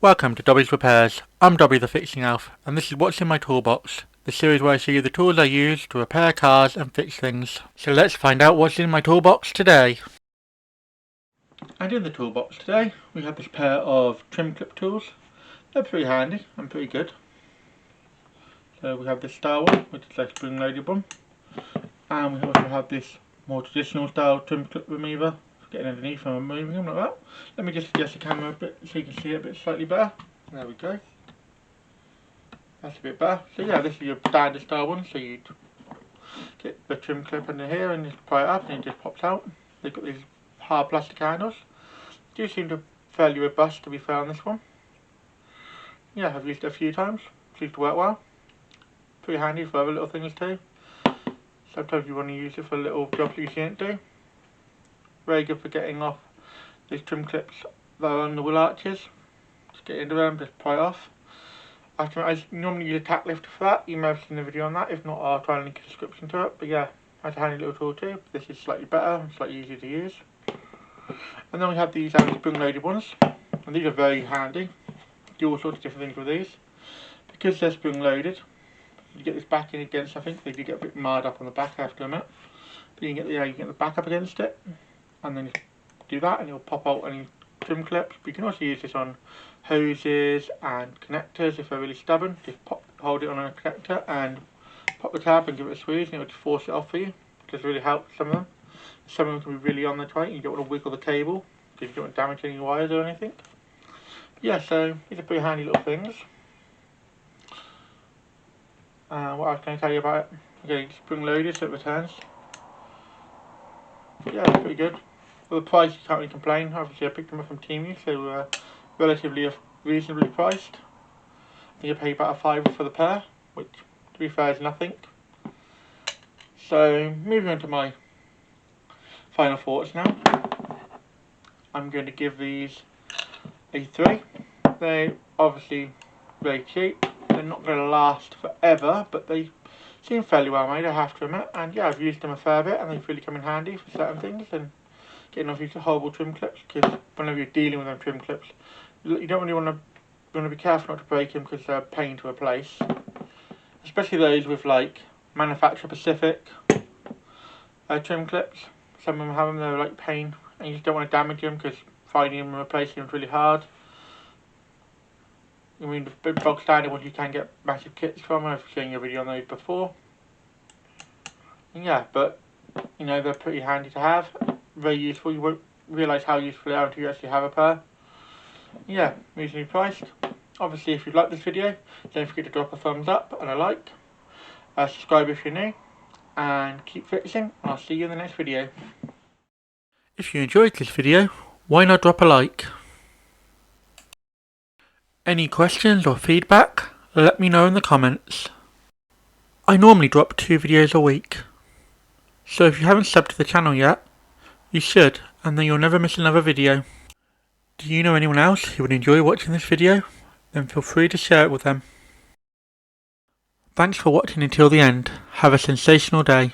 Welcome to Dobby Repairs. I'm Dobby the Fixing Elf, and this is what's in my toolbox, the series where I show you the tools I use to repair cars and fix things. So let's find out what's in my toolbox today. And in the toolbox today, we have this pair of trim clip tools. They're pretty handy and pretty good. So we have this style one, which is a spring loaded one. And we also have this more traditional style trim clip remover. Getting underneath and removing them like that. Let me just adjust the camera a bit so you can see it a bit slightly better. There we go. That's a bit better. So yeah, this is your standard style one. So you'd get the trim clip under here and just pry it up and it just pops out. They've got these hard plastic handles. They do seem to be fairly robust, to be fair, on this one. Yeah, I've used it a few times. Seems to work well. Pretty handy for other little things too. Sometimes you want to use it for little jobs you can't do. Very good for getting off these trim clips that are on the wheel arches. Just get into them, just pry it off. I normally use a tack lifter for that. You may have seen the video on that. If not, I'll try and link a description to it. But yeah, that's a handy little tool too. This is slightly better and slightly easier to use. And then we have these spring loaded ones. And these are very handy. Do all sorts of different things with these. Because they're spring loaded, you get this back in against, I think they do get a bit marred up on the back, I have to admit. But you can get the back up against it. And then you do that and you'll pop out any trim clips. But you can also use this on hoses and connectors if they're really stubborn. Just hold it on a connector and pop the tab and give it a squeeze and it will just force it off for you. Just really helps some of them. Some of them can be really on the tight and you don't want to wiggle the cable because you don't want to damage any wires or anything. But yeah, so these are pretty handy little things. What else can I tell you about it? Okay, spring loaded so it returns. But yeah, it's pretty good. For the price, you can't really complain. Obviously, I picked them up from Temu, so relatively reasonably priced. I think I paid about £5 for the pair, which, to be fair, is nothing. So, moving on to my final thoughts now. I'm going to give these a 3. They're obviously very cheap. They're not going to last forever, but they seem fairly well made, I have to admit. And yeah, I've used them a fair bit, and they've really come in handy for certain things. And getting off these horrible trim clips, because whenever you're dealing with them trim clips, you don't really want to be careful not to break them because they're a pain to replace. Especially those with like manufacturer specific trim clips. Some of them have them, they're like pain, and you just don't want to damage them because finding them and replacing them is really hard. I mean, the bog standard ones you can get massive kits from. I've shown you a video on those before. And yeah, but you know, they're pretty handy to have. Very useful. You won't realise how useful they are until you actually have a pair. Yeah, reasonably priced. Obviously, if you like this video, don't forget to drop a thumbs up and a like. Subscribe if you're new. And keep fixing. I'll see you in the next video. If you enjoyed this video, why not drop a like? Any questions or feedback? Let me know in the comments. I normally drop 2 videos a week. So if you haven't subbed to the channel yet, you should, and then you'll never miss another video. Do you know anyone else who would enjoy watching this video? Then feel free to share it with them. Thanks for watching until the end. Have a sensational day.